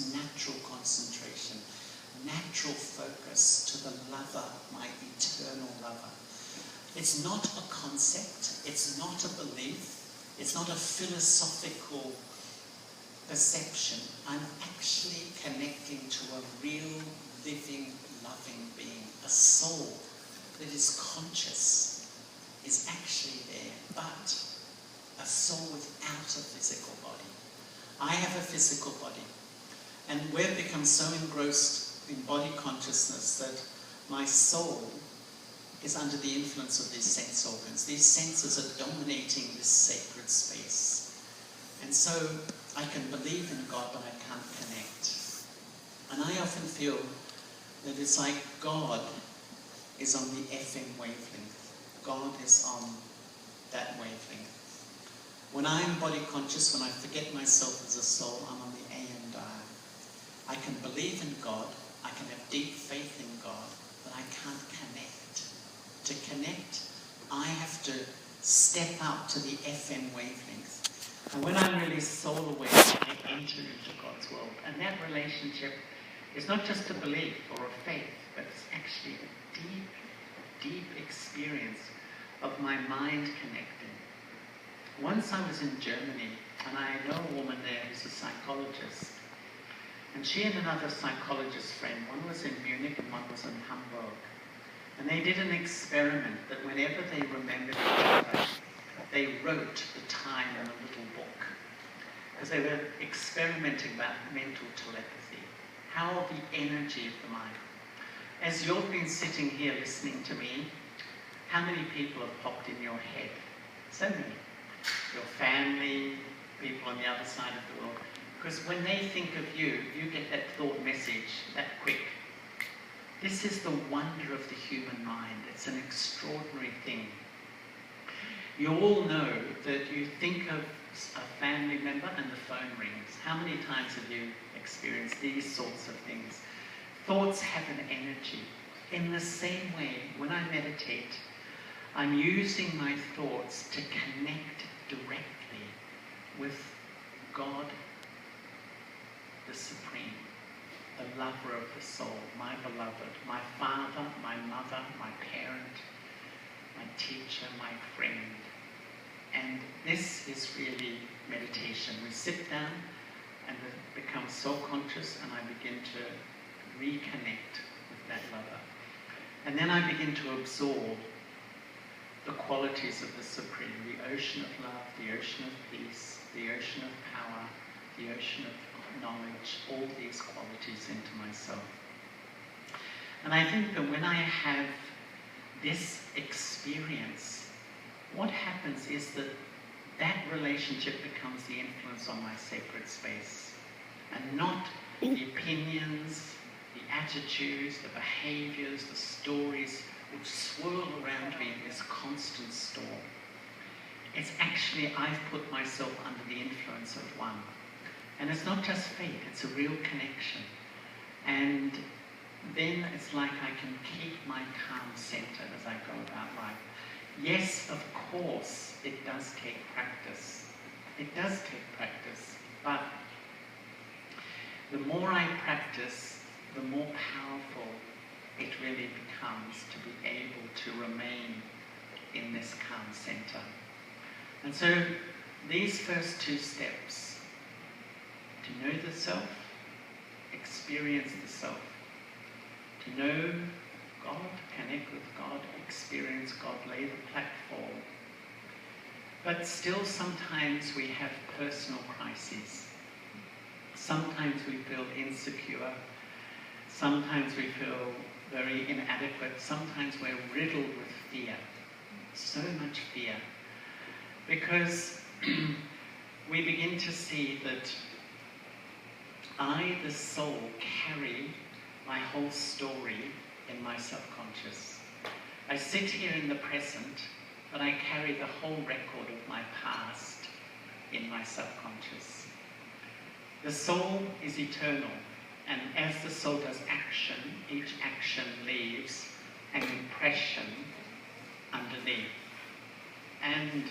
is natural concentration, natural focus to the lover, my eternal lover. It's not a concept, it's not a belief, it's not a philosophical perception. I'm actually connecting to a real, living, loving being. A soul that is conscious is actually there, but a soul without a physical body. I have a physical body, and we've become so engrossed in body consciousness that my soul is under the influence of these sense organs. These senses are dominating this sacred space. And so I can believe in God, but I can't connect. And I often feel that it's like God is on the FM wavelength. God is on that wavelength. When I'm body conscious, when I forget myself as a soul, I'm on the AM dial. I can believe in God, I can have deep faith in God, but I can't connect. To connect, I have to step up to the FM wavelength. And when I'm really soul aware, I enter into God's world. And that relationship is not just a belief or a faith, but it's actually a deep, deep experience of my mind connecting. Once I was in Germany, and I know a woman there who's a psychologist, and she and another psychologist friend, one was in Munich and one was in Hamburg, and they did an experiment that whenever they remembered each other, they wrote the time in a little book. Because they were experimenting about mental telepathy, how the energy of the mind. As you've been sitting here listening to me, how many people have popped in your head? So many. Your family, people on the other side of the world. Because when they think of you, you get that thought message that quick. This is the wonder of the human mind. It's an extraordinary thing. You all know that you think of a family member and the phone rings. How many times have you experienced these sorts of things? Thoughts have an energy. In the same way, when I meditate, I'm using my thoughts to connect directly with God, the Supreme, the lover of the soul, my beloved, my father, my mother, my parent, my teacher, my friend. And this is really meditation. We sit down and become so conscious, and I begin to reconnect with that lover. And then I begin to absorb the qualities of the Supreme, the ocean of love, the ocean of peace, the ocean of power, the ocean of knowledge, all these qualities into myself. And I think that when I have this experience, what happens is that that relationship becomes the influence on my sacred space, and not the opinions, the attitudes, the behaviors, the stories which swirl around me in this constant storm. It's actually, I've put myself under the influence of one. And it's not just fate, it's a real connection. And then it's like I can keep my calm centered as I go about life. Yes, of course, it does take practice. It does take practice, but the more I practice, the more powerful it really becomes to be able to remain in this calm center. And so these first two steps, to know the self, experience the self, to know God, connect with God, experience God, lay the platform. But still sometimes we have personal crises. Sometimes we feel insecure. Sometimes we feel very inadequate. Sometimes we're riddled with fear. So much fear. Because we begin to see that I, the soul, carry my whole story in my subconscious. I sit here in the present, but I carry the whole record of my past in my subconscious. The soul is eternal, and as the soul does action, each action leaves an impression underneath. And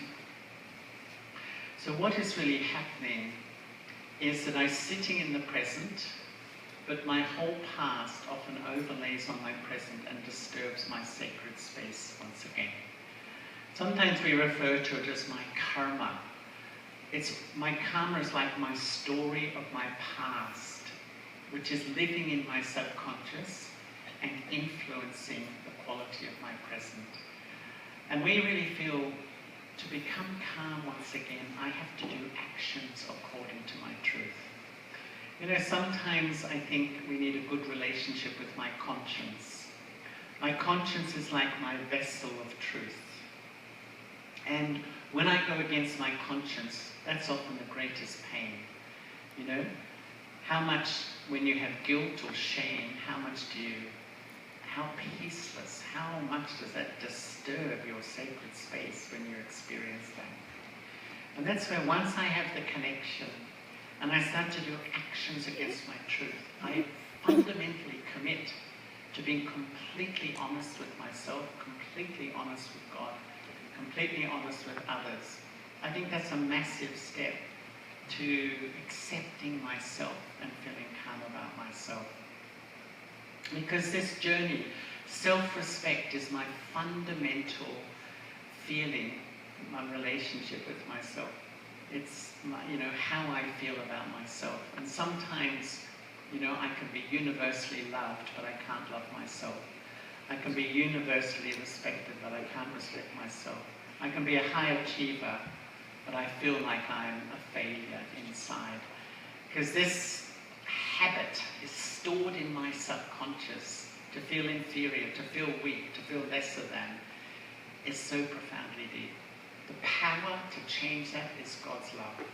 so what is really happening is that I'm sitting in the present, but my whole past often overlays on my present and disturbs my sacred space once again. Sometimes we refer to it as my karma. My karma is like my story of my past, which is living in my subconscious and influencing the quality of my present. And we really feel, to become calm once again, I have to do actions according to my truth. You know, sometimes I think we need a good relationship with my conscience. My conscience is like my vessel of truth. And when I go against my conscience, that's often the greatest pain. You know, how much, when you have guilt or shame, how peaceless, how much does that disturb your sacred space when you experience that? And that's where once I have the connection and I start to do actions against my truth, I fundamentally commit to being completely honest with myself, completely honest with God, completely honest with others. I think that's a massive step to accepting myself and feeling calm about myself. Because this journey, self-respect is my fundamental feeling, my relationship with myself. It's my, you know, how I feel about myself. And sometimes, you know, I can be universally loved, but I can't love myself. I can be universally respected, but I can't respect myself. I can be a high achiever, but I feel like I'm a failure inside. Because this habit is stored in my subconscious. To feel inferior, to feel weak, to feel lesser than, is so profoundly deep. The power to change that is God's love.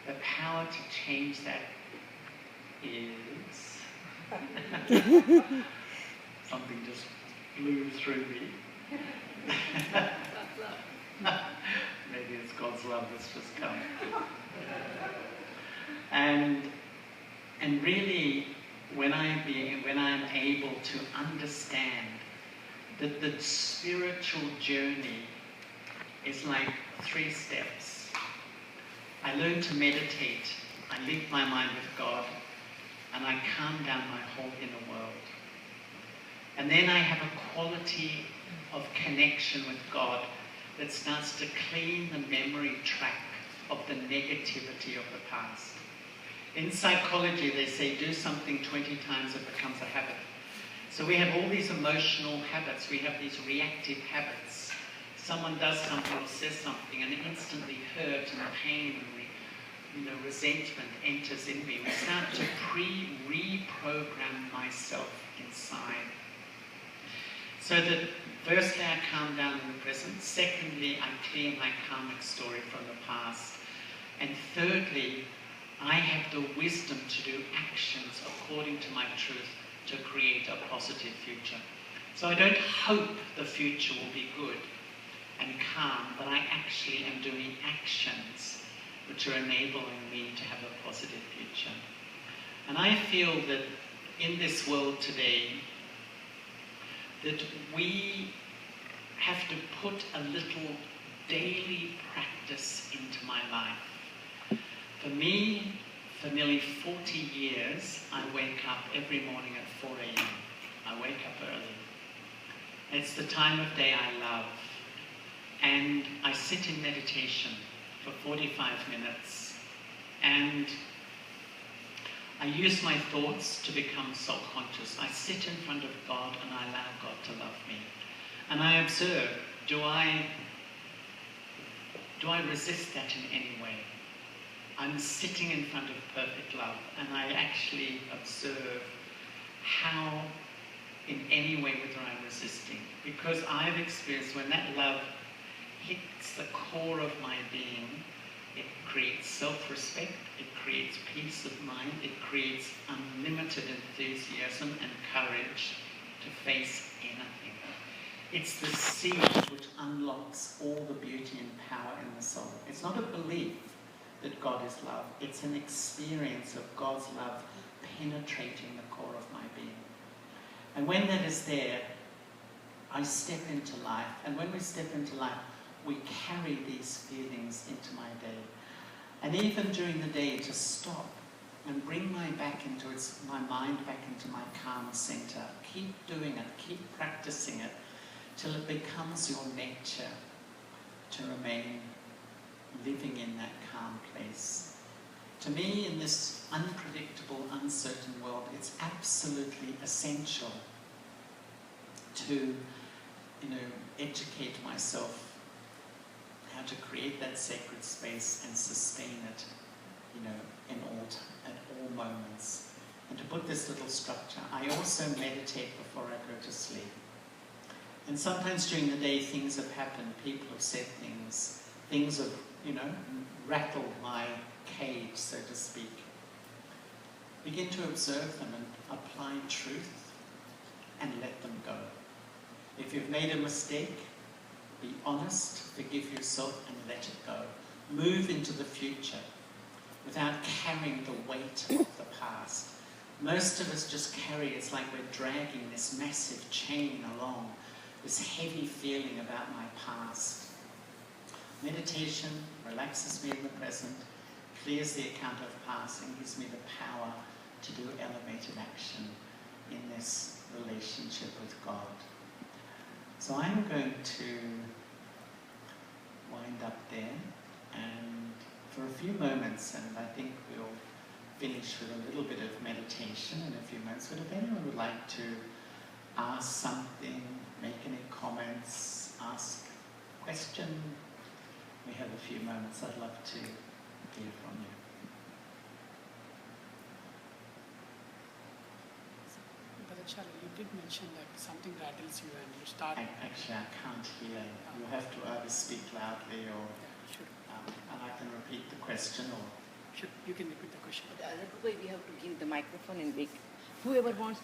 The power to change that is... Something just blew through me. Maybe it's God's love that's just come. And really, when I'm able to understand that the spiritual journey is like 3 steps. I learn to meditate, I link my mind with God, and I calm down my whole inner world. And then I have a quality of connection with God that starts to clean the memory track of the negativity of the past. In psychology, they say do something 20 times, it becomes a habit. So we have all these emotional habits, we have these reactive habits. Someone does something or says something and instantly hurt and pain and resentment enters in me. We start to reprogram myself inside. So that firstly I calm down in the present, secondly I clear my karmic story from the past, and thirdly I have the wisdom to do actions according to my truth to create a positive future. So I don't hope the future will be good and calm, but I actually am doing actions which are enabling me to have a positive future. And I feel that in this world today, that we have to put a little daily practice into my life. For me, for nearly 40 years, I wake up every morning at 4 a.m. I wake up early. It's the time of day I love. And I sit in meditation for 45 minutes. And I use my thoughts to become soul-conscious. I sit in front of God and I allow God to love me. And I observe, do I resist that in any way? I'm sitting in front of perfect love, and I actually observe how, in any way, whether I'm resisting. Because I've experienced when that love hits the core of my being, it creates self-respect, it creates peace of mind, it creates unlimited enthusiasm and courage to face anything. It's the seed which unlocks all the beauty and power in the soul. It's not a belief that God is love. It's an experience of God's love penetrating the core of my being. And when that is there, I step into life. And when we step into life, we carry these feelings into my day. And even during the day, to stop and bring my mind back into my calm center. Keep doing it, keep practicing it, till it becomes your nature to remain living in that calm place. To me, in this unpredictable, uncertain world, it's absolutely essential to, educate myself how to create that sacred space and sustain it, at all moments. And to put this little structure, I also meditate before I go to sleep. And sometimes during the day things have happened, people have said things have, rattled my cage, so to speak. Begin to observe them and apply truth and let them go. If you've made a mistake, be honest, forgive yourself and let it go. Move into the future without carrying the weight of the past. Most of us just carry, it's like we're dragging this massive chain along, this heavy feeling about my past. Meditation relaxes me in the present, clears the account of past, and gives me the power to do elevated action in this relationship with God. So I'm going to wind up there, and for a few moments, and I think we'll finish with a little bit of meditation in a few moments, but if anyone would like to ask something, make any comments, ask a question, we have a few moments. I'd love to hear from you. Brother Charlie, you did mention that something rattles you and you start... Actually, I can't hear. You have to either speak loudly or... Yeah, sure. And I can repeat the question or... Sure, you can repeat the question. The other way we have to give the microphone and whoever wants